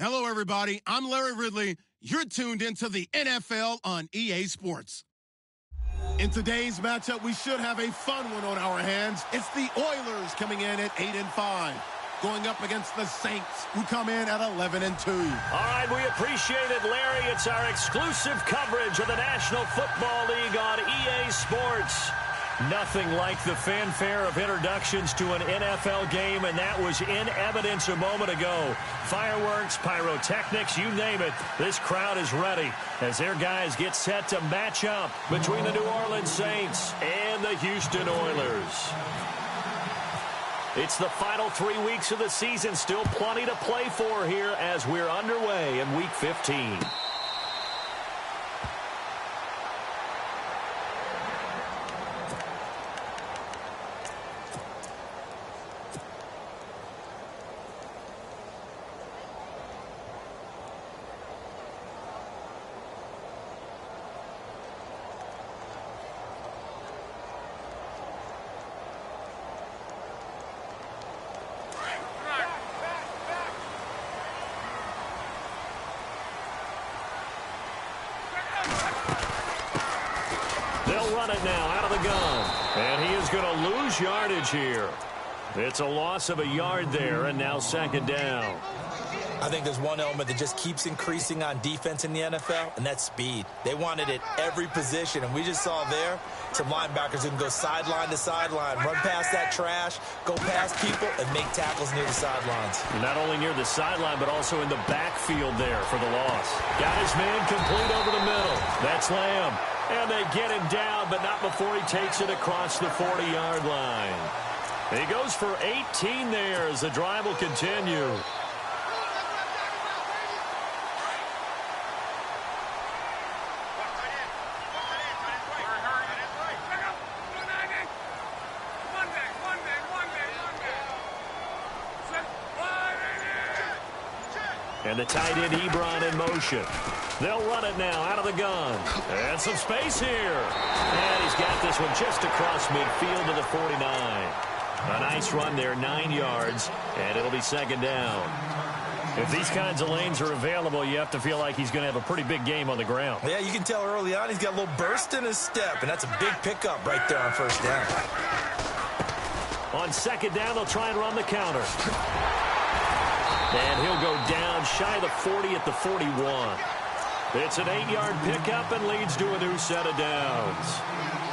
Hello, everybody. I'm Larry Ridley. You're tuned into the NFL on EA Sports. In today's matchup, we should have a fun one on our hands. It's the Oilers coming in at 8-5, going up against the Saints, who come in at 11-2. All right, we appreciate it, Larry. It's our exclusive coverage of the National Football League on EA Sports. Nothing like the fanfare of introductions to an NFL game, and that was in evidence a moment ago. Fireworks, pyrotechnics, you name it. This crowd is ready as their guys get set to match up between the New Orleans Saints and the Houston Oilers. It's the final 3 weeks of the season. Still plenty to play for here as we're underway in Week 15. They'll run it now out of the gun. And he is going to lose yardage here. It's a loss of a yard there, and now second down. I think there's one element that just keeps increasing on defense in the NFL, and that's speed. They want it at every position, and we just saw there some linebackers who can go sideline to sideline, run past that trash, go past people, and make tackles near the sidelines. Not only near the sideline, but also in the backfield there for the loss. Got his man complete over the middle. That's Lamb. And they get him down, but not before he takes it across the 40-yard line. He goes for 18 there as the drive will continue. And the tight end Ebron in motion. They'll run it now out of the gun. And some space here. And he's got this one just across midfield to the 49. A nice run there, 9 yards, and it'll be second down. If these kinds of lanes are available, you have to feel like he's going to have a pretty big game on the ground. Yeah, you can tell early on he's got a little burst in his step, and that's a big pickup right there on first down. On second down, they'll try and run the counter. And he'll go down shy of the 40 at the 41. It's an 8-yard pickup and leads to a new set of downs.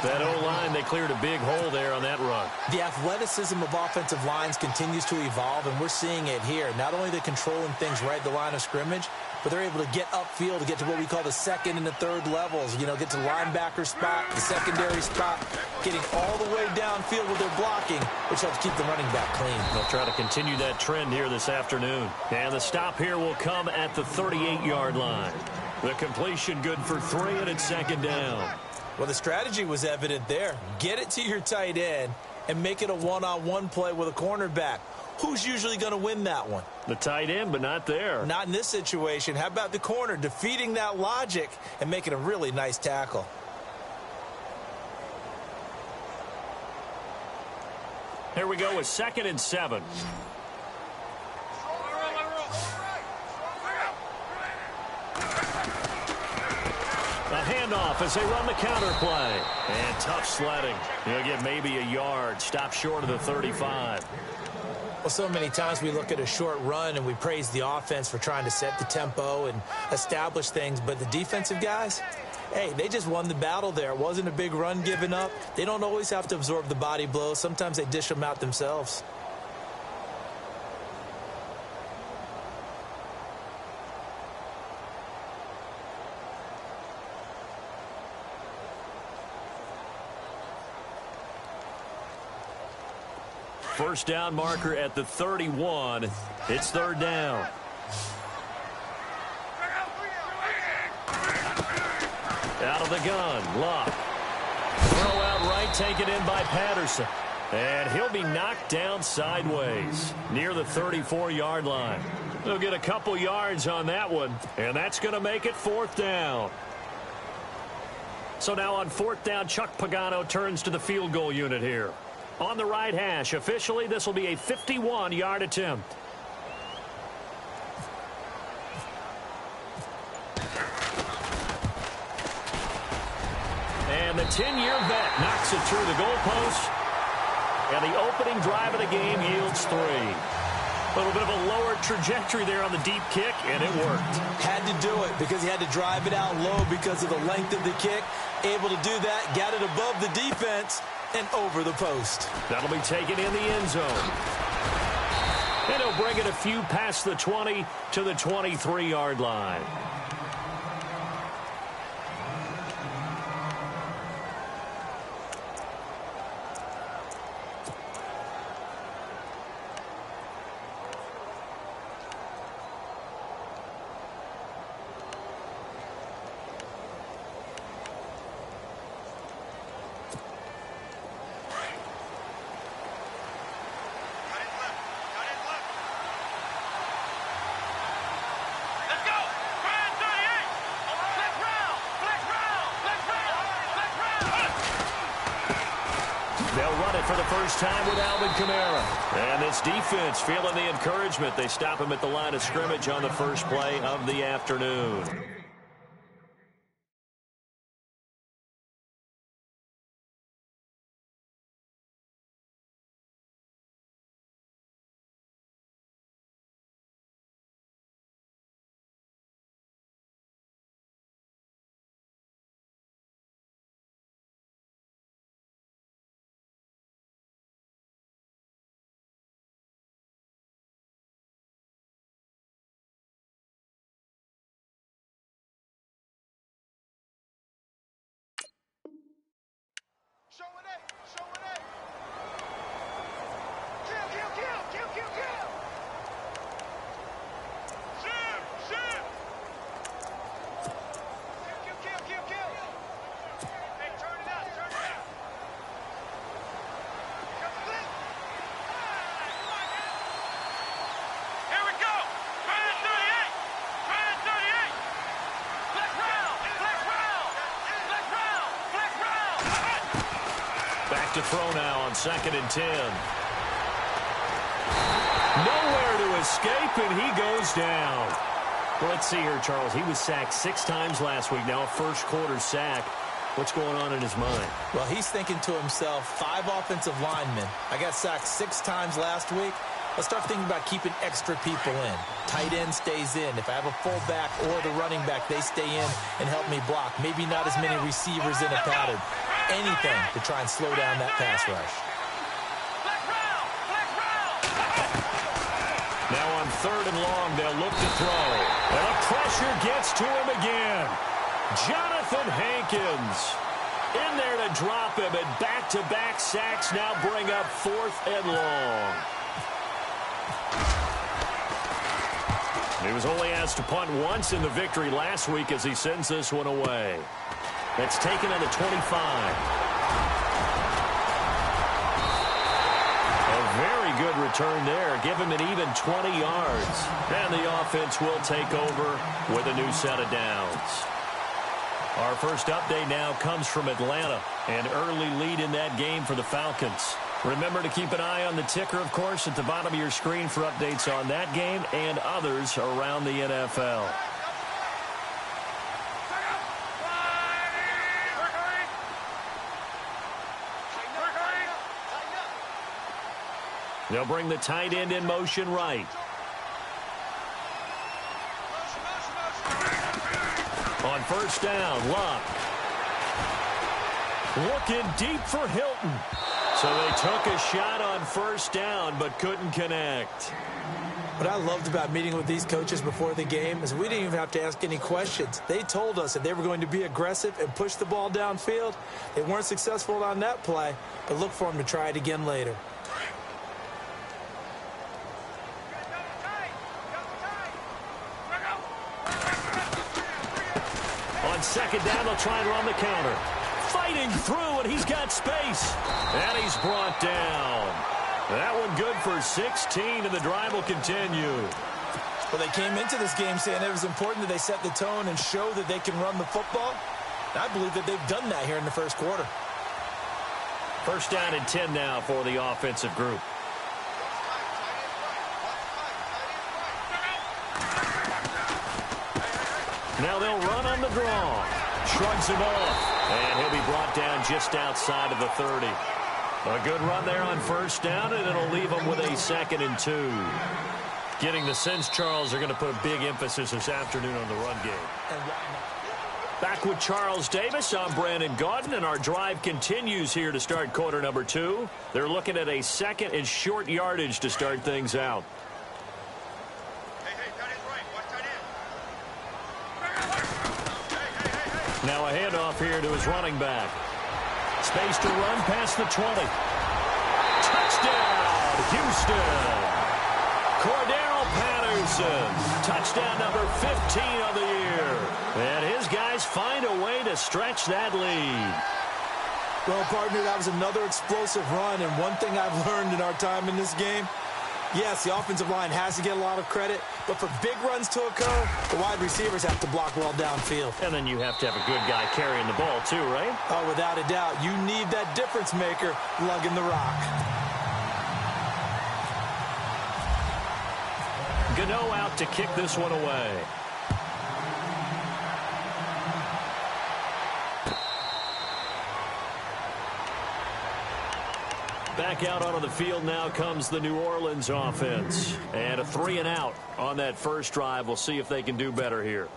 That O-line, they cleared a big hole there on that run. The athleticism of offensive lines continues to evolve, and we're seeing it here. Not only they're controlling things right at the line of scrimmage, but they're able to get upfield to get to what we call the second and the third levels. You know, get to the linebacker spot, the secondary spot, getting all the way downfield with their blocking, which helps keep the running back clean. They'll try to continue that trend here this afternoon. And the stop here will come at the 38-yard line. The completion good for 3, and it's second down. Well, the strategy was evident there. Get it to your tight end and make it a one-on-one play with a cornerback. Who's usually going to win that one? The tight end, but not there. Not in this situation. How about the corner defeating that logic and making a really nice tackle? Here we go with 2nd and 7. A handoff as they run the counter play. And tough sledding. He'll get maybe a yard. Stop short of the 35. Well, so many times we look at a short run and we praise the offense for trying to set the tempo and establish things. But the defensive guys, hey, they just won the battle there. It wasn't a big run given up. They don't always have to absorb the body blows. Sometimes they dish them out themselves. First down marker at the 31. It's third down. Out of the gun, Luck. Throw out right, taken in by Patterson. And he'll be knocked down sideways near the 34-yard line. They'll get a couple yards on that one, and that's going to make it fourth down. So now on fourth down, Chuck Pagano turns to the field goal unit here. On the right hash, officially, this will be a 51-yard attempt. And the 10-year vet knocks it through the goalpost. And the opening drive of the game yields 3. A little bit of a lower trajectory there on the deep kick, and it worked. Had to do it because he had to drive it out low because of the length of the kick. Able to do that, got it above the defense, and over the post. That'll be taken in the end zone. And he'll bring it a few past the 20 to the 23-yard line. For the first time with Alvin Kamara. And this defense feeling the encouragement. They stop him at the line of scrimmage on the first play of the afternoon. To throw now on 2nd and 10. Nowhere to escape, and he goes down. Well, let's see here, Charles. He was sacked 6 times last week. Now a first-quarter sack. What's going on in his mind? Well, he's thinking to himself, 5 offensive linemen. I got sacked 6 times last week. Let's start thinking about keeping extra people in. Tight end stays in. If I have a fullback or the running back, they stay in and help me block. Maybe not as many receivers in a pattern. Anything to try and slow down that pass rush. Now on 3rd and long, they'll look to throw. And the pressure gets to him again. Jonathan Hankins in there to drop him, and back-to-back sacks now bring up 4th and long. He was only asked to punt once in the victory last week as he sends this one away. That's taken on the 25. A very good return there. Give him an even 20 yards. And the offense will take over with a new set of downs. Our first update now comes from Atlanta. An early lead in that game for the Falcons. Remember to keep an eye on the ticker, of course, at the bottom of your screen for updates on that game and others around the NFL. They'll bring the tight end in motion right. On 1st down, Luck. Looking deep for Hilton. So they took a shot on 1st down, but couldn't connect. What I loved about meeting with these coaches before the game is we didn't even have to ask any questions. They told us that they were going to be aggressive and push the ball downfield. They weren't successful on that play, but look for them to try it again later. On 2nd down, they'll try and run the counter. Fighting through, and he's got space. And he's brought down. That one good for 16, and the drive will continue. Well, they came into this game saying it was important that they set the tone and show that they can run the football. And I believe that they've done that here in the first quarter. 1st down and 10 now for the offensive group. Now they'll run on the draw. shrugs him off, and he'll be brought down just outside of the 30. A good run there on first down, and it'll leave them with a 2nd and 2. Getting the sense, Charles, are going to put a big emphasis this afternoon on the run game. Back with Charles Davis, I'm Brandon Gaudin, and our drive continues here to start quarter number 2. They're looking at a 2nd and short yardage to start things out. Now a handoff here to his running back. Space to run past the 20. Touchdown, Houston. Cordero Patterson, touchdown number 15 of the year. And his guys find a way to stretch that lead. Well, partner, that was another explosive run, and one thing I've learned in our time in this game, yes, the offensive line has to get a lot of credit, but for big runs to occur, the wide receivers have to block well downfield. And then you have to have a good guy carrying the ball too, right? Oh, without a doubt. You need that difference maker lugging the rock. Gano out to kick this one away. Back out onto the field now comes the New Orleans offense. And a 3-and-out on that first drive. We'll see if they can do better here.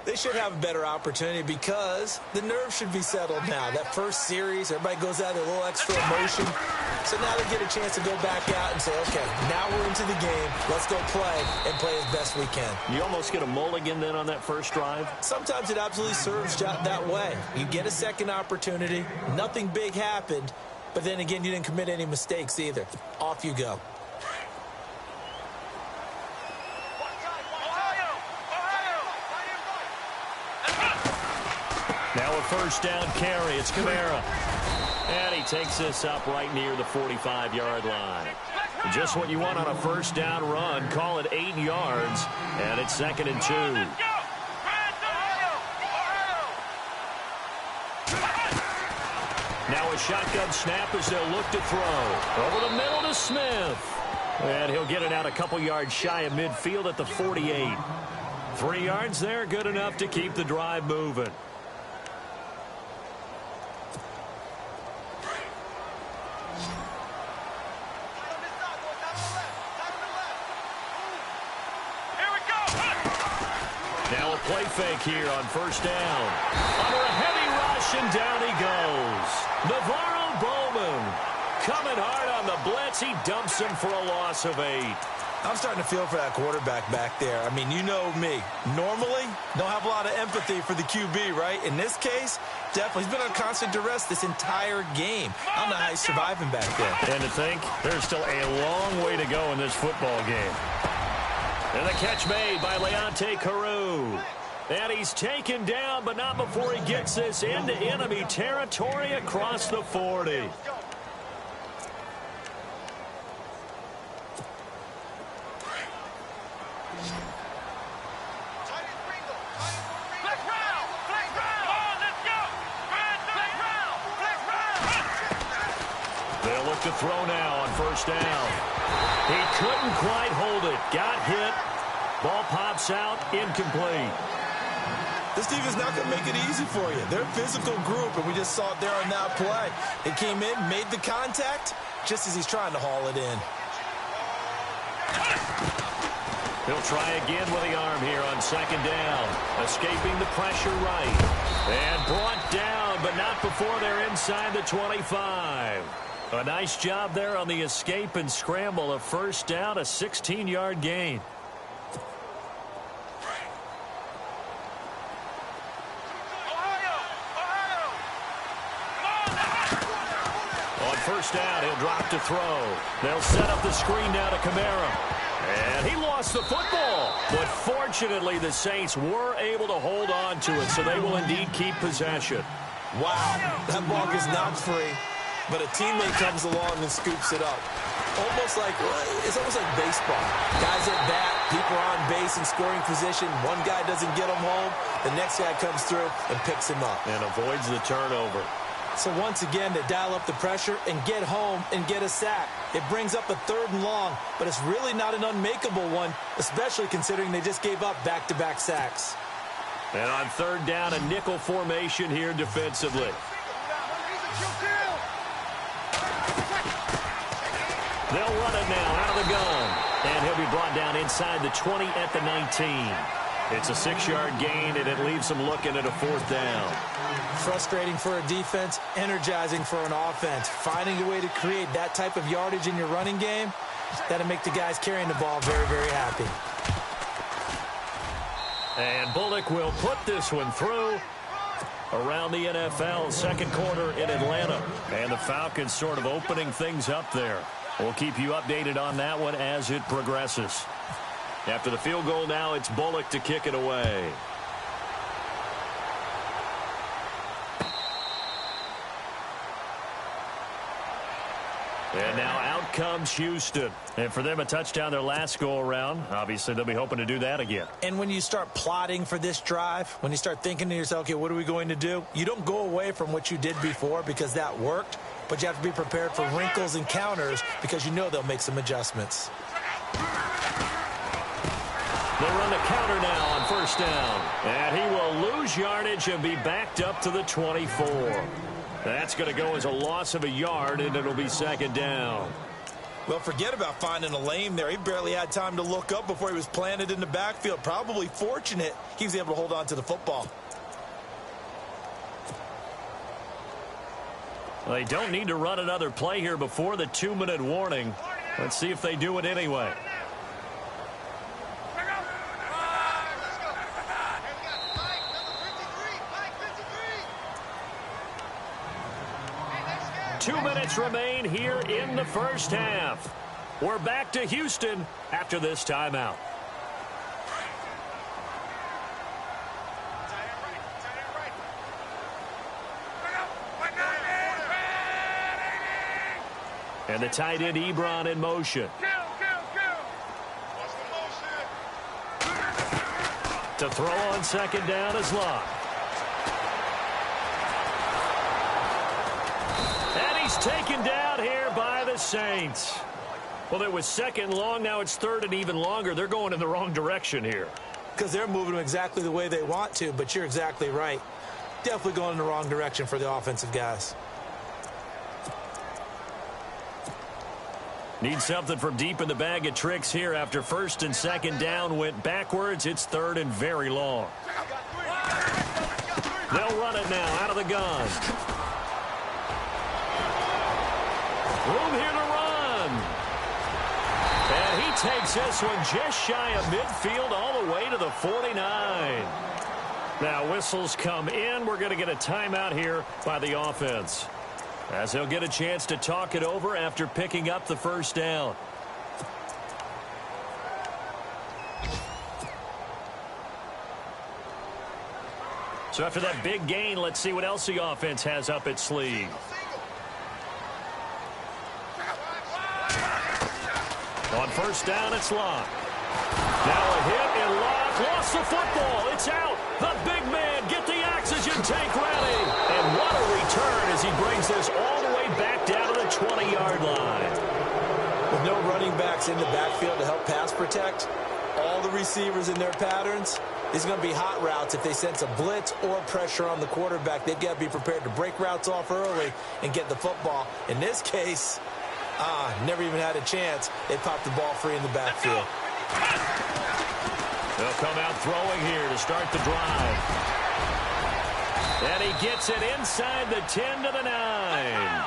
They should have a better opportunity because the nerves should be settled now. That first series, everybody goes out with a little extra emotion. So now they get a chance to go back out and say, okay, now we're into the game. Let's go play and play as best we can. You almost get a mulligan then on that first drive? Sometimes it absolutely serves that way. You get a second opportunity. Nothing big happened. But then again, you didn't commit any mistakes either. Off you go. Now a first down carry. It's Kamara. And he takes this up right near the 45-yard line. Just what you want on a first down run. Call it 8 yards. And it's 2nd and 2. Now a shotgun snap as they'll look to throw. Over the middle to Smith. And he'll get it out a couple yards shy of midfield at the 48. 3 yards there, good enough to keep the drive moving. Now a play fake here on first down. Under a heavy rush, and down he goes. Navarro Bowman coming hard on the blitz. He dumps him for a loss of 8. I'm starting to feel for that quarterback back there. I mean, you know me. Normally, don't have a lot of empathy for the QB, right? In this case, definitely. He's been on constant duress this entire game. I don't know how he's surviving back there. And to think, there's still a long way to go in this football game. And the catch made by Leonte Carew. And he's taken down, but not before he gets this into enemy territory across the 40. They'll look to throw now on first down. He couldn't quite hold it. Got hit. Ball pops out. Incomplete. This team is not going to make it easy for you. They're a physical group, and we just saw it there on that play. They came in, made the contact, just as he's trying to haul it in. He'll try again with the arm here on second down. Escaping the pressure right. And brought down, but not before they're inside the 25. A nice job there on the escape and scramble. A first down, a 16-yard gain. On first down, he'll drop to throw. They'll set up the screen now to Kamara. And he lost the football. But fortunately, the Saints were able to hold on to it, so they will indeed keep possession. Wow, that ball gets knocked free, but a teammate comes along and scoops it up. It's almost like baseball. Guys at bat, people are on base in scoring position. One guy doesn't get him home. The next guy comes through and picks him up. And avoids the turnover. So once again, they dial up the pressure and get home and get a sack. It brings up a 3rd and long, but it's really not an unmakeable one, especially considering they just gave up back-to-back sacks. And on third down, a nickel formation here defensively. They'll run it now out of the gun. And he'll be brought down inside the 20 at the 19. It's a 6-yard gain, and it leaves them looking at a fourth down. Frustrating for a defense, energizing for an offense. Finding a way to create that type of yardage in your running game, that'll make the guys carrying the ball very, very happy. And Bullock will put this one through around the NFL. Second quarter in Atlanta. And the Falcons sort of opening things up there. We'll keep you updated on that one as it progresses. After the field goal now, it's Bullock to kick it away. And now out comes Houston. And for them, a touchdown their last go-around. Obviously, they'll be hoping to do that again. And when you start plotting for this drive, when you start thinking to yourself, okay, what are we going to do? You don't go away from what you did before because that worked, but you have to be prepared for wrinkles and counters because you know they'll make some adjustments. They'll run the counter now on first down. And he will lose yardage and be backed up to the 24. That's going to go as a loss of a yard, and it'll be second down. Well, forget about finding a lane there. He barely had time to look up before he was planted in the backfield. Probably fortunate he was able to hold on to the football. Well, they don't need to run another play here before the 2-minute warning. Let's see if they do it anyway. Two minutes remain here in the first half. We're back to Houston after this timeout. And the tight end Ebron in motion. To throw on second down is Locke. And he's taken down here by the Saints. Well, it was second long. Now it's third and even longer. They're going in the wrong direction here. Because they're moving them exactly the way they want to, but you're exactly right. Definitely going in the wrong direction for the offensive guys. Need something from deep in the bag of tricks here after first and second down went backwards. It's third and very long. They'll run it now out of the gun. Room here to run. And he takes this one just shy of midfield all the way to the 49. Now whistles come in. We're going to get a timeout here by the offense, as they'll get a chance to talk it over after picking up the first down. So after that big gain, let's see what else the offense has up its sleeve. On first down, it's Locke. Now a hit, and Locke lost the football. It's out. The big man, get the oxygen tank ready. And what a return as he brings this all the way back down to the 20-yard line. With no running backs in the backfield to help pass protect, all the receivers in their patterns, these are going to be hot routes. If they sense a blitz or pressure on the quarterback, they've got to be prepared to break routes off early and get the football. In this case, never even had a chance. They popped the ball free in the backfield. They'll come out throwing here to start the drive. And he gets it inside the 10 to the 9.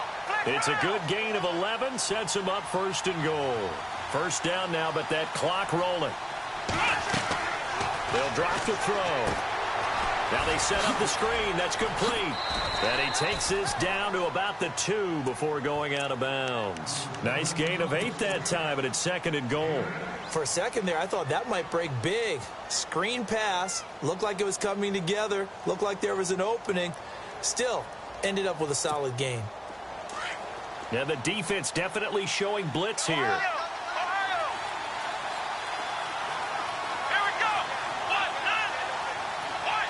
It's a good gain of 11, sets him up first and goal. First down now, but that clock rolling. They'll drop the throw. Now they set up the screen. That's complete. And he takes this down to about the 2 before going out of bounds. Nice gain of 8 that time, but it's second and goal. For a second there, I thought that might break big. Screen pass. Looked like it was coming together. Looked like there was an opening. Still, ended up with a solid gain. Yeah, the defense definitely showing blitz here.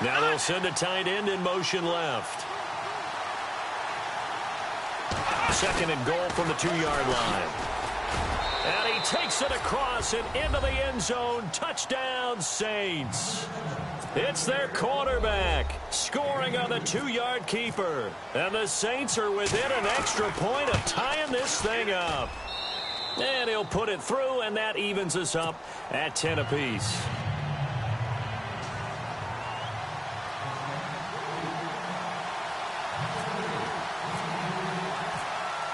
Now they'll send a tight end in motion left. Second and goal from the 2-yard line. And he takes it across and into the end zone. Touchdown, Saints. It's their quarterback scoring on the 2-yard keeper. And the Saints are within an extra point of tying this thing up. And he'll put it through, and that evens us up at 10 apiece.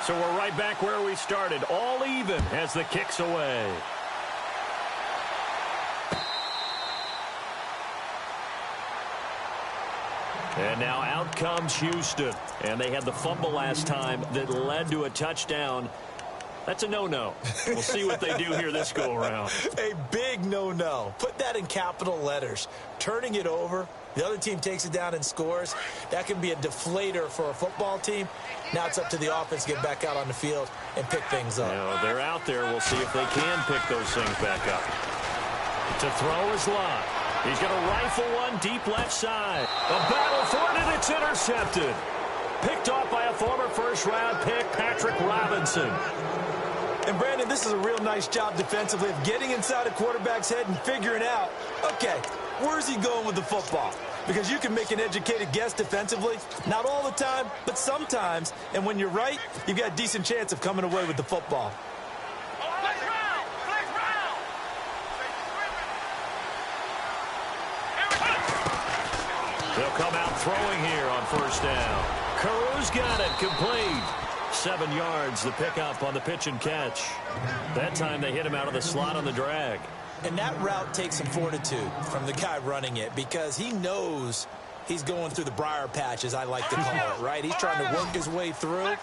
So we're right back where we started, all even as the kick's away. And now out comes Houston. And they had the fumble last time that led to a touchdown. That's a no-no. We'll see what they do here this go-around. A big no-no. Put that in capital letters. Turning it over, the other team takes it down and scores. That can be a deflator for a football team. Now it's up to the offense to get back out on the field and pick things up. You know, they're out there. We'll see if they can pick those things back up. To throw is Lott. He's going to rifle one deep left side. A battle for it, and it's intercepted. Picked off by a former first-round pick, Patrick Robinson. And, Brandon, this is a real nice job defensively of getting inside a quarterback's head and figuring out, okay, where's he going with the football? Because you can make an educated guess defensively. Not all the time, but sometimes. And when you're right, you've got a decent chance of coming away with the football. They'll come out throwing here on first down. Caru's got it, complete. 7 yards, the pickup on the pitch and catch. That time they hit him out of the slot on the drag. And that route takes some fortitude from the guy running it because he knows he's going through the briar patch, as I like to call it, right? He's trying to work his way through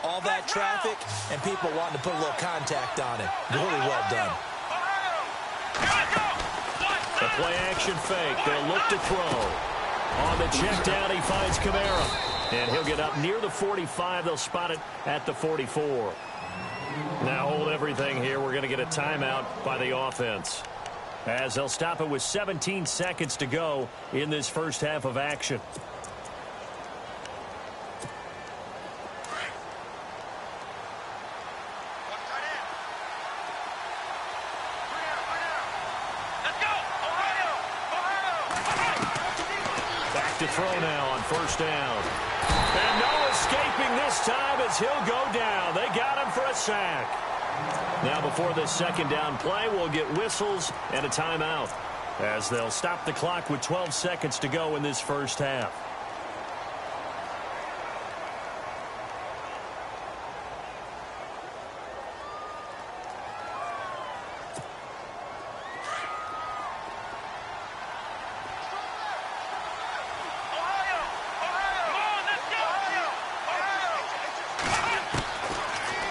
all that traffic and people wanting to put a little contact on it. Really well done. The play-action fake. They'll look to throw. On the check down, he finds Kamara. And he'll get up near the 45. They'll spot it at the 44. Now hold everything here. We're going to get a timeout by the offense, as they'll stop it with 17 seconds to go in this first half of action. Back to throw now on first down. And no escaping this time as he'll go down. They got him for a sack. Now before this second down play, we'll get whistles and a timeout, as they'll stop the clock with 12 seconds to go in this first half.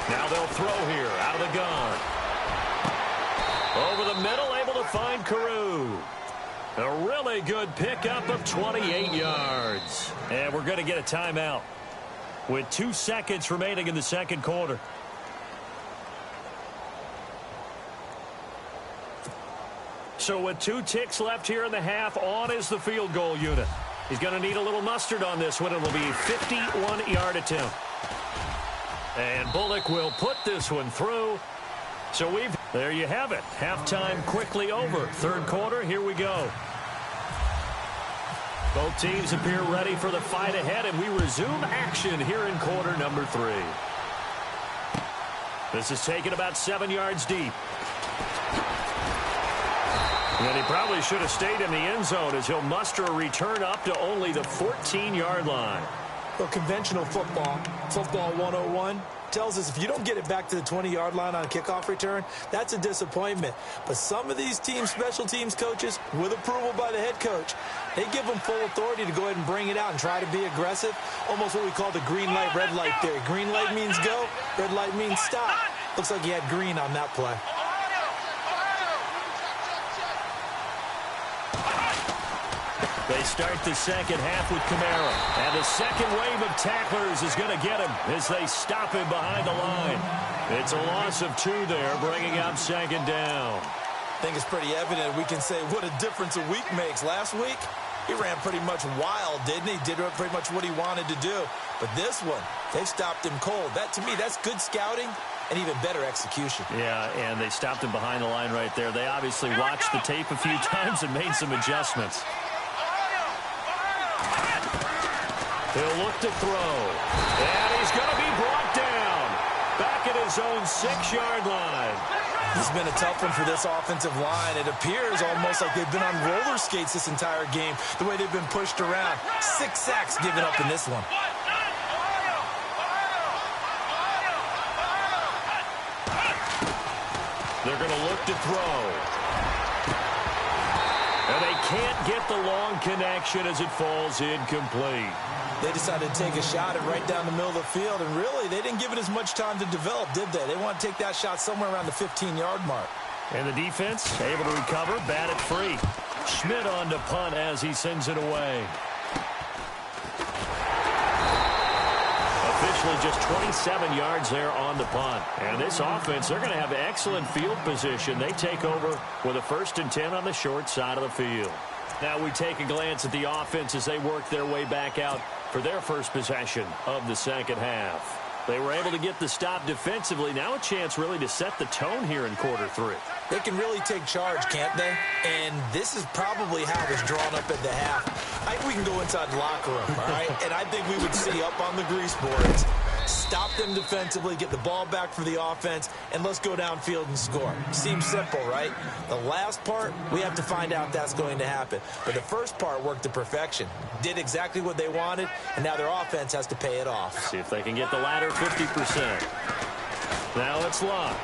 Now they'll throw here out of the gun. Over the middle, able to find Carew. A really good pickup of 28 yards. And we're going to get a timeout with 2 seconds remaining in the second quarter. So with 2 ticks left here in the half, on is the field goal unit. He's going to need a little mustard on this one. It will be a 51-yard attempt. And Bullock will put this one through. So there you have it. Halftime quickly over. Third quarter, here we go. Both teams appear ready for the fight ahead, and we resume action here in quarter number 3. This is taken about 7 yards deep. And he probably should have stayed in the end zone, as he'll muster a return up to only the 14-yard line. Well, conventional football 101, tells us if you don't get it back to the 20-yard line on a kickoff return, that's a disappointment. But some of these teams, special teams coaches, with approval by the head coach, they give them full authority to go ahead and bring it out and try to be aggressive. Almost what we call the green light, red light theory. Green light means go, red light means stop. Looks like he had green on that play. They start the second half with Kamara. And the second wave of tacklers is going to get him as they stop him behind the line. It's a loss of 2 there, bringing up second down. I think it's pretty evident. We can say what a difference a week makes. Last week, he ran pretty much wild, didn't he? Did pretty much what he wanted to do. But this one, they stopped him cold. That, to me, that's good scouting and even better execution. Yeah, and they stopped him behind the line right there. They obviously watched the tape a few times and made some adjustments. He'll look to throw. And he's going to be brought down. Back at his own 6-yard line. This has been a tough one for this offensive line. It appears almost like they've been on roller skates this entire game, the way they've been pushed around. 6 sacks given up in this one. They're going to look to throw. And they can't get the long connection as it falls incomplete. They decided to take a shot at right down the middle of the field, and really, they didn't give it as much time to develop, did they? They want to take that shot somewhere around the 15-yard mark. And the defense able to recover, bat it free. Schmidt on to punt as he sends it away. Officially just 27 yards there on the punt. And this offense, they're going to have excellent field position. They take over with a 1st and 10 on the short side of the field. Now we take a glance at the offense as they work their way back out for their first possession of the second half. They were able to get the stop defensively. Now a chance really to set the tone here in quarter 3. They can really take charge, can't they? And this is probably how it was drawn up at the half. I think we can go inside the locker room, all right? And I think we would see up on the grease boards, stop them defensively, get the ball back for the offense, and let's go downfield and score. Seems simple, right? The last part, we have to find out if that's going to happen. But the first part worked to perfection. Did exactly what they wanted, and now their offense has to pay it off. See if they can get the latter 50%. Now it's Locke.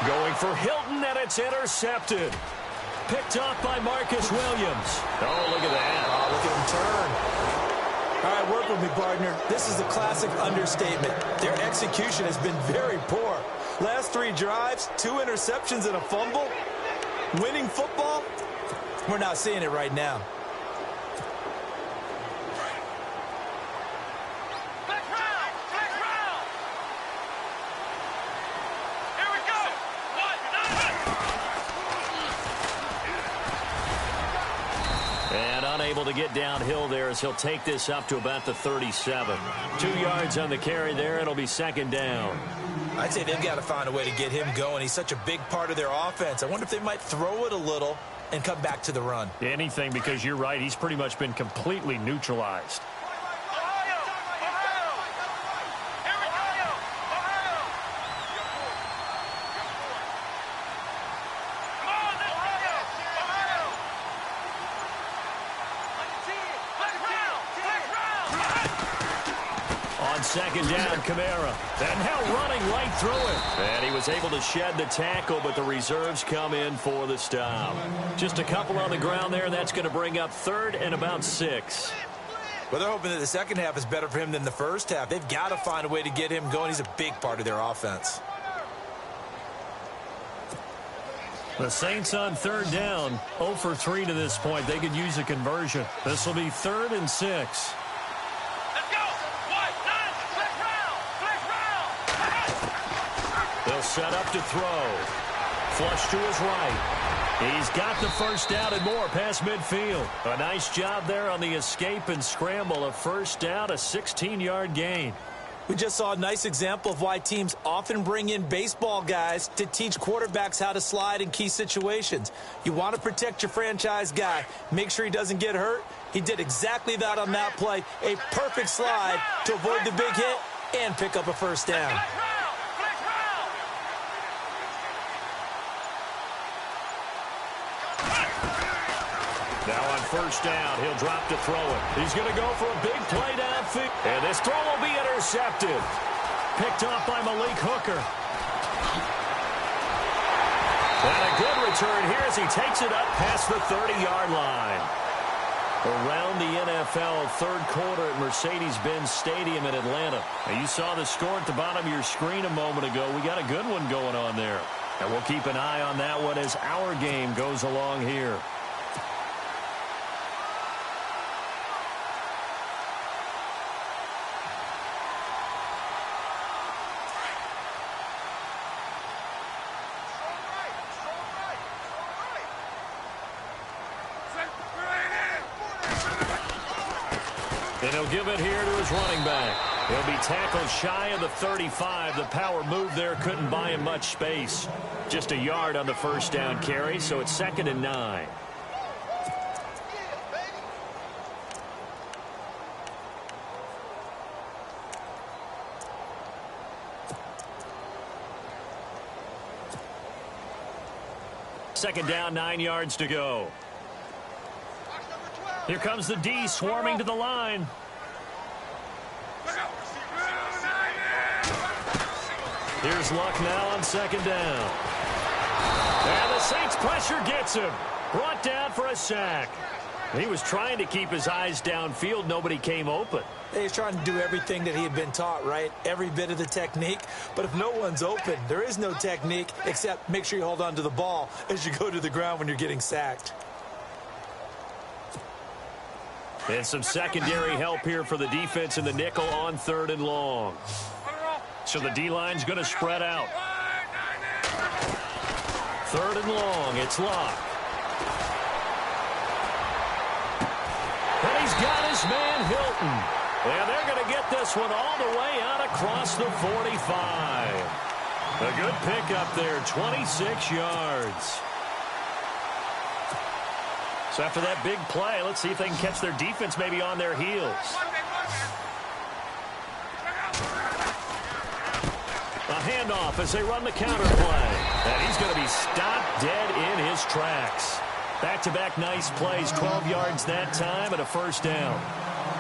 Going for Hilton, and it's intercepted. Picked off by Marcus Williams. Oh, look at that. Oh, look at him turn. All right, work with me, partner. This is a classic understatement. Their execution has been very poor. Last 3 drives, 2 interceptions and a fumble. Winning football? We're not seeing it right now. Able to get downhill there as he'll take this up to about the 37. 2 yards on the carry there. It'll be 2nd down. I'd say they've got to find a way to get him going. He's such a big part of their offense. I wonder if they might throw it a little and come back to the run. Anything, because you're right. He's pretty much been completely neutralized. Second down, Kamara. And now running right through it. And he was able to shed the tackle, but the reserves come in for the stop. Just a couple on the ground there. That's going to bring up 3rd and about 6. Well, they're hoping that the second half is better for him than the first half. They've got to find a way to get him going. He's a big part of their offense. The Saints on 3rd down. 0 for 3 to this point. They could use a conversion. This will be 3rd and 6. They'll set up to throw. Flush to his right. He's got the first down and more past midfield. A nice job there on the escape and scramble. A first down, a 16-yard gain. We just saw a nice example of why teams often bring in baseball guys to teach quarterbacks how to slide in key situations. You want to protect your franchise guy. Make sure he doesn't get hurt. He did exactly that on that play. A perfect slide to avoid the big hit and pick up a first down. Now on first down, he'll drop to throw it. He's going to go for a big play downfield. And this throw will be intercepted. Picked off by Malik Hooker. And a good return here as he takes it up past the 30-yard line. Around the NFL, 3rd quarter at Mercedes-Benz Stadium in Atlanta. Now you saw the score at the bottom of your screen a moment ago. We got a good one going on there. And we'll keep an eye on that one as our game goes along here. And he'll give it here to his running back. He'll be tackled shy of the 35. The power move there couldn't buy him much space. Just a yard on the first down carry, so it's 2nd and 9. Second down, 9 yards to go. Here comes the D swarming to the line. Here's Luck now on second down. And the Saints pressure gets him. Brought down for a sack. He was trying to keep his eyes downfield. Nobody came open. He's trying to do everything that he had been taught, right? Every bit of the technique. But if no one's open, there is no technique except make sure you hold on to the ball as you go to the ground when you're getting sacked. And some secondary help here for the defense in the nickel on 3rd and long. So the D-line's going to spread out. 3rd and long, it's Luck. And he's got his man Hilton. And they're going to get this one all the way out across the 45. A good pickup there, 26 yards. So after that big play, let's see if they can catch their defense maybe on their heels. A handoff as they run the counter play. And he's going to be stopped dead in his tracks. Back-to-back nice plays, 12 yards that time and a first down.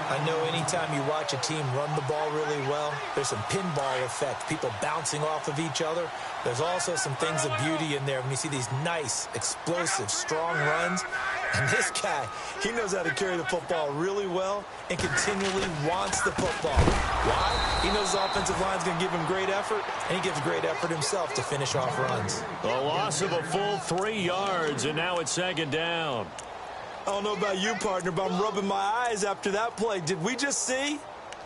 I know anytime you watch a team run the ball really well, there's some pinball effect, people bouncing off of each other. There's also some things of beauty in there when you see these nice, explosive, strong runs. And this guy, he knows how to carry the football really well and continually wants the football. Why? He knows the offensive line's going to give him great effort, and he gives great effort himself to finish off runs. A loss of a full 3 yards, and now it's second down. I don't know about you, partner, but I'm rubbing my eyes after that play. Did we just see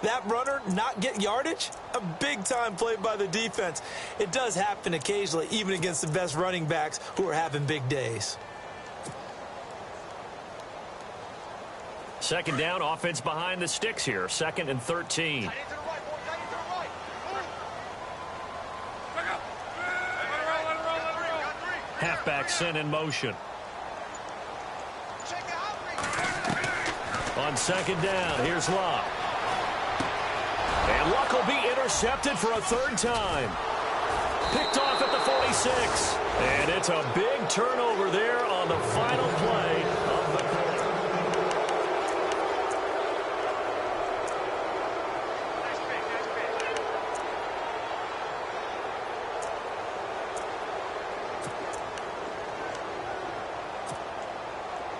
that runner not get yardage? A big-time play by the defense. It does happen occasionally, even against the best running backs who are having big days. Second down, offense behind the sticks here. 2nd and 13. Halfback sent in motion. On second down, here's Luck. And Luck will be intercepted for a 3rd time. Picked off at the 46. And it's a big turnover there on the final play of the quarter.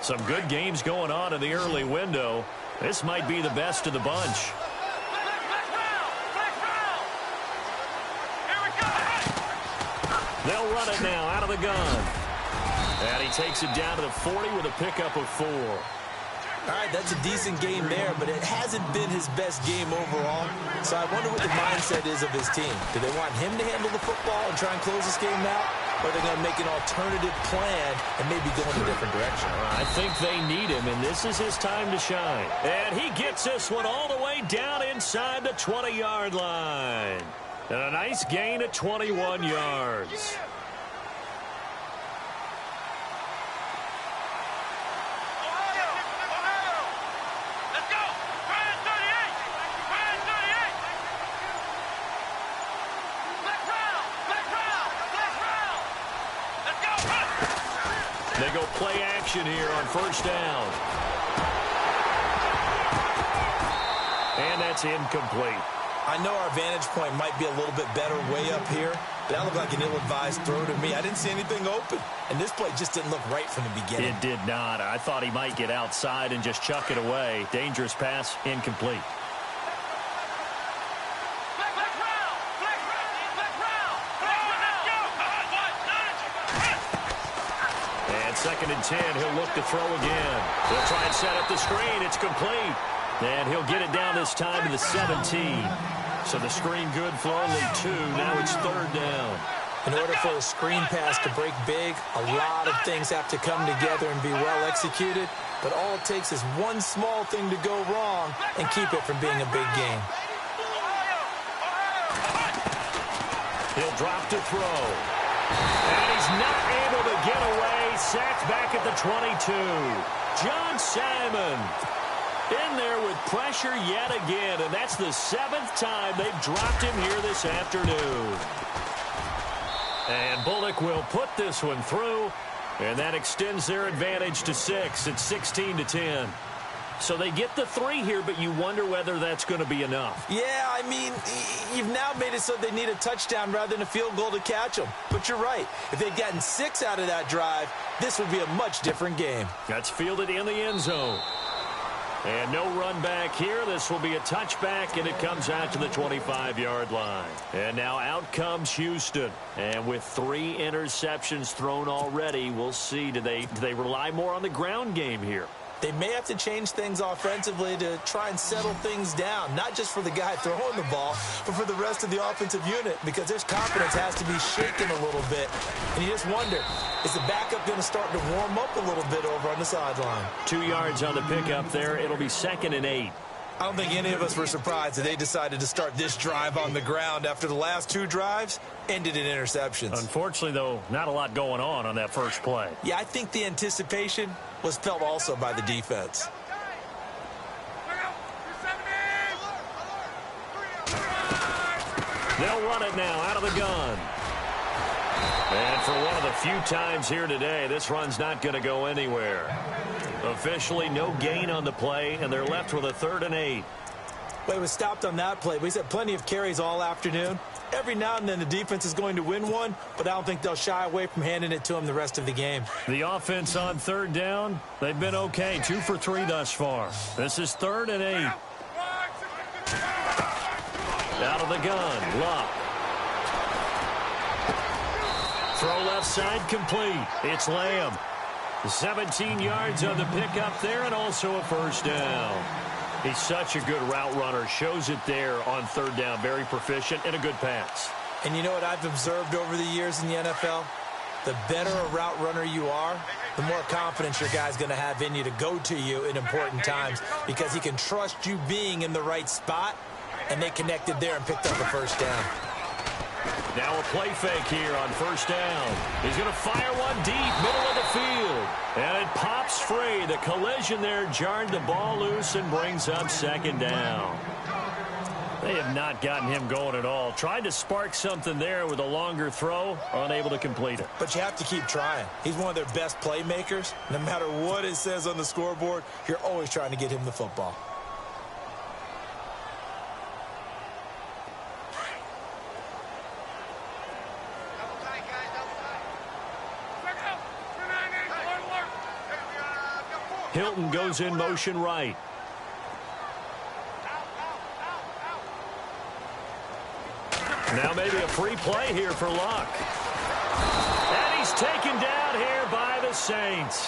Some good games going on in the early window. This might be the best of the bunch. They'll run it now out of the gun. And he takes it down to the 40 with a pickup of 4. All right, that's a decent game there, but it hasn't been his best game overall. So I wonder what the mindset is of his team. Do they want him to handle the football and try and close this game out? Or are they going to make an alternative plan and maybe go in a different direction? I think they need him, and this is his time to shine. And he gets this one all the way down inside the 20-yard line. And a nice gain of 21 yards. They go play action here on first down. And that's incomplete. I know our vantage point might be a little bit better way up here, but that looked like an ill-advised throw to me. I didn't see anything open, and this play just didn't look right from the beginning. It did not. I thought he might get outside and just chuck it away. Dangerous pass, incomplete. And 2nd and 10, he'll look to throw again. He'll try and set up the screen. It's complete. And he'll get it down this time to the 17. So the screen good for only 2. Now it's 3rd down. In order for a screen pass to break big, a lot of things have to come together and be well executed. But all it takes is one small thing to go wrong and keep it from being a big game. He'll drop to throw. And he's not able to get away. Sacked back at the 22. John Simon in there with pressure yet again, and that's the 7th time they've dropped him here this afternoon. And Bullock will put this one through, And that extends their advantage to 6. It's 16-10. So they get the 3 here, but you wonder whether that's going to be enough. Yeah, I mean, you've now made it so they need a touchdown rather than a field goal to catch them. But you're right. If they'd gotten 6 out of that drive, this would be a much different game. That's fielded in the end zone. And no run back here. This will be a touchback, and it comes out to the 25-yard line. And now out comes Houston. And with 3 interceptions thrown already, we'll see. Do they rely more on the ground game here? They may have to change things offensively to try and settle things down, not just for the guy throwing the ball, but for the rest of the offensive unit, because their confidence has to be shaken a little bit. And you just wonder, is the backup going to start to warm up a little bit over on the sideline? 2 yards on the pickup there. It'll be 2nd and 8. I don't think any of us were surprised that they decided to start this drive on the ground after the last 2 drives ended in interceptions. Unfortunately, though, not a lot going on that first play. Yeah, I think the anticipation was felt also by the defense. They'll run it now out of the gun. And for one of the few times here today, this run's not going to go anywhere. Officially, no gain on the play, and they're left with a 3rd and 8. Well, he was stopped on that play. He's had plenty of carries all afternoon. Every now and then the defense is going to win one, but I don't think they'll shy away from handing it to him the rest of the game. The offense on 3rd down, they've been okay. 2 for 3 thus far. This is 3rd and 8. Out of the gun, Luck. Throw left side complete. It's Lamb. 17 yards on the pickup there, and also a 1st down. He's such a good route runner. Shows it there on 3rd down. Very proficient and a good pass. And you know what I've observed over the years in the NFL? The better a route runner you are, the more confidence your guy's going to have in you to go to you in important times, because he can trust you being in the right spot, and they connected there and picked up a 1st down. Now a play fake here on 1st down. He's going to fire one deep, middle of the field. And it pops free. The collision there jarred the ball loose and brings up 2nd down. They have not gotten him going at all. Tried to spark something there with a longer throw, unable to complete it. But you have to keep trying. He's one of their best playmakers. No matter what it says on the scoreboard, you're always trying to get him the football. Hilton goes in motion right. Now maybe a free play here for Luck. And he's taken down here by the Saints.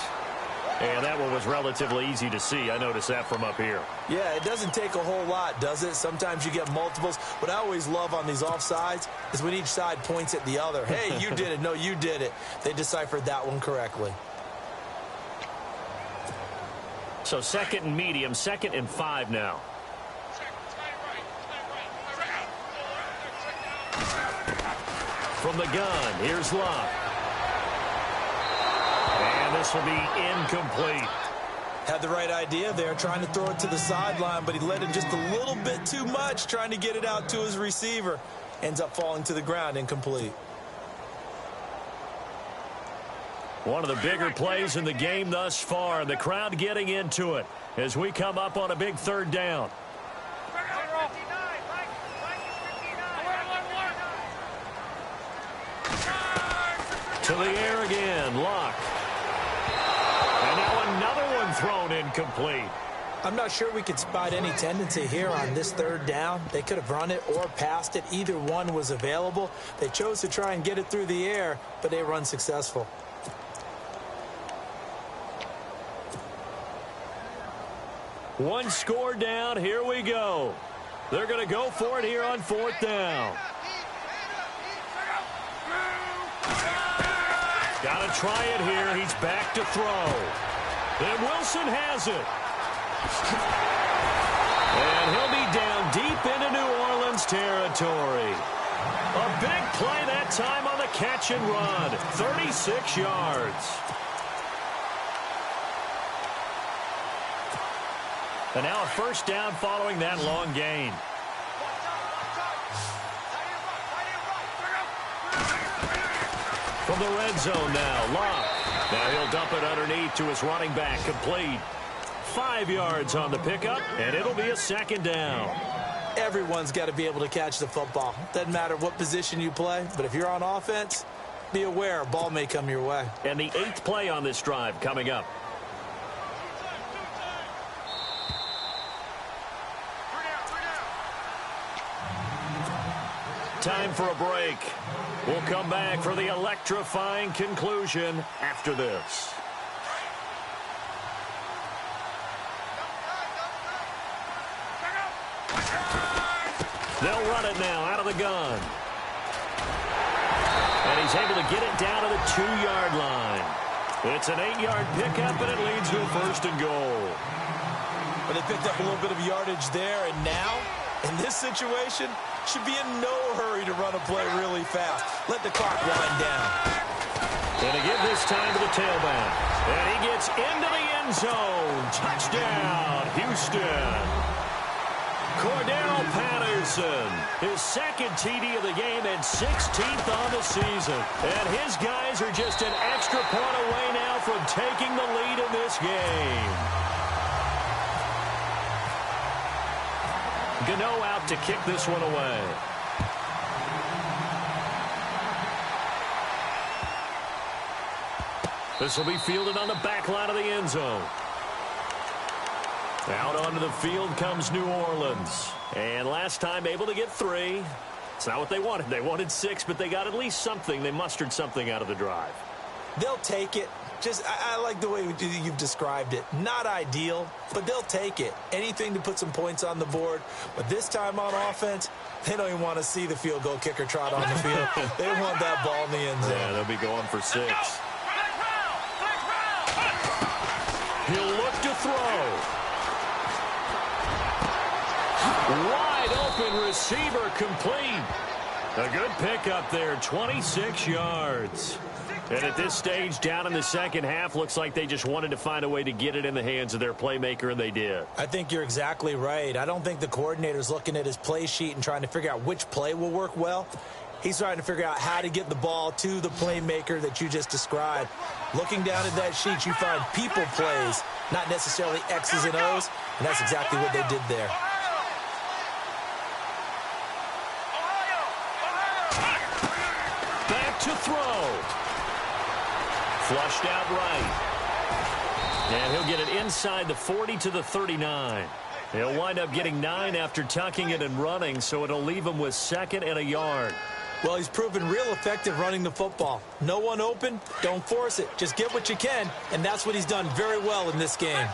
And that one was relatively easy to see. I noticed that from up here. Yeah, it doesn't take a whole lot, does it? Sometimes you get multiples. What I always love on these offsides is when each side points at the other. Hey, you did it. No, you did it. They deciphered that one correctly. So 2nd and medium, 2nd and 5 now. From the gun, here's Luck. And this will be incomplete. Had the right idea there, trying to throw it to the sideline, but he let him just a little bit too much, trying to get it out to his receiver. Ends up falling to the ground, incomplete. One of the bigger plays in the game thus far. The crowd getting into it as we come up on a big 3rd down. To the air again, Luck. And now another one thrown incomplete. I'm not sure we could spot any tendency here on this 3rd down. They could have run it or passed it. Either one was available. They chose to try and get it through the air, but they were unsuccessful. One score down. Here we go. They're going to go for it here on 4th down. Got to try it here. He's back to throw. And Wilson has it. And he'll be down deep into New Orleans territory. A big play that time on the catch and run. 36 yards. And now a 1st down following that long gain. From the red zone now, Luck. Now he'll dump it underneath to his running back, complete. 5 yards on the pickup, and it'll be a second down. Everyone's got to be able to catch the football. Doesn't matter what position you play, but if you're on offense, be aware a ball may come your way. And the 8th play on this drive coming up. Time for a break. We'll come back for the electrifying conclusion after this. They'll run it now out of the gun. And he's able to get it down to the 2-yard line. It's an 8-yard pickup, and it leads to a 1st and goal. But they picked up a little bit of yardage there, and now, in this situation, should be in no hurry to run a play really fast. Let the clock wind down. And to give this time to the tailback. And he gets into the end zone. Touchdown, Houston. Cordell Patterson, his 2nd TD of the game and 16th on the season. And his guys are just an extra point away now from taking the lead in this game. Gano out to kick this one away. This will be fielded on the back line of the end zone. Out onto the field comes New Orleans. And last time able to get 3. It's not what they wanted. They wanted 6, but they got at least something. They mustered something out of the drive. They'll take it. I like the way you've described it. Not ideal, but they'll take it. Anything to put some points on the board. But this time on offense, they don't even want to see the field goal kicker trot on the field. They want that ball in the end zone. Yeah, they'll be going for 6. He'll look to throw. Wide open receiver complete. A good pickup there, 26 yards. And at this stage, down in the second half, looks like they just wanted to find a way to get it in the hands of their playmaker, and they did. I think you're exactly right. I don't think the coordinator's looking at his play sheet and trying to figure out which play will work well. He's trying to figure out how to get the ball to the playmaker that you just described. Looking down at that sheet, you find people plays, not necessarily X's and O's, and that's exactly what they did there. Back to throw. Flushed out right. And he'll get it inside the 40 to the 39. He'll wind up getting 9 after tucking it and running, so it'll leave him with 2nd and a yard. Well, he's proven real effective running the football. No one open, don't force it. Just get what you can, and that's what he's done very well in this game.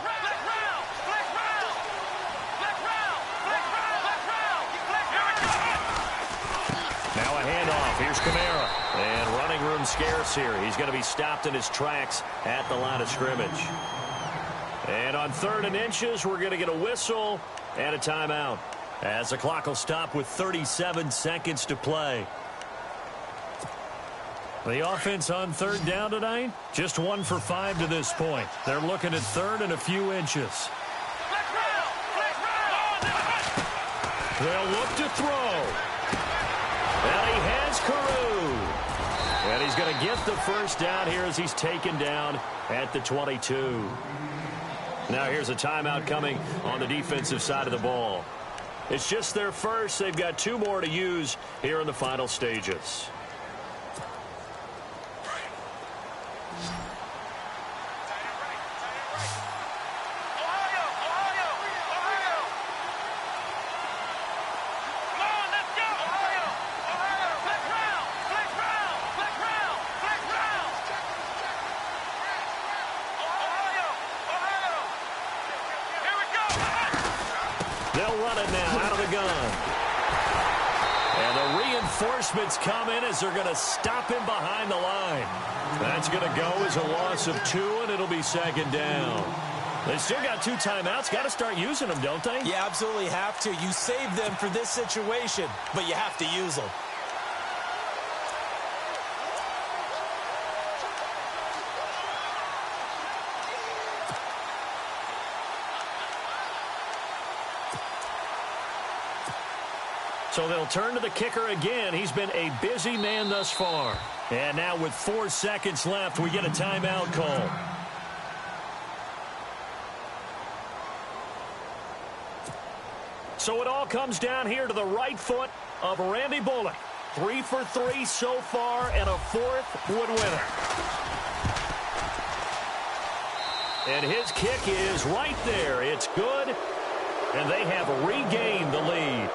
Now a handoff. Here's Kamara. And running room scarce here. He's going to be stopped in his tracks at the line of scrimmage. And on 3rd and inches, we're going to get a whistle and a timeout, as the clock will stop with 37 seconds to play. The offense on 3rd down tonight, just 1 for 5 to this point. They're looking at 3rd and a few inches. They'll look to throw. And he has Carew. And he's going to get the first down here as he's taken down at the 22. Now here's a timeout coming on the defensive side of the ball. It's just their first. They've got 2 more to use here in the final stages. Reinforcements come in as they're going to stop him behind the line. That's going to go as a loss of 2, and it'll be 2nd down. They still got 2 timeouts. Got to start using them, don't they? You absolutely have to. You save them for this situation, but you have to use them. So they'll turn to the kicker again. He's been a busy man thus far. And now with 4 seconds left, we get a timeout call. So it all comes down here to the right foot of Randy Bullock. 3 for 3 so far, and a 4th would win it. And his kick is right there. It's good, and they have regained the lead.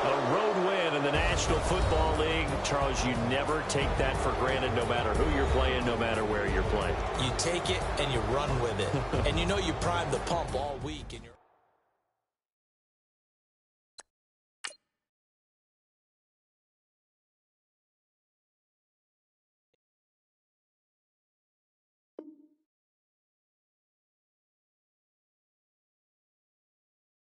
A road win in the National Football League. Charles, you never take that for granted no matter who you're playing, no matter where you're playing. You take it and you run with it. And you know you primed the pump all week. And you're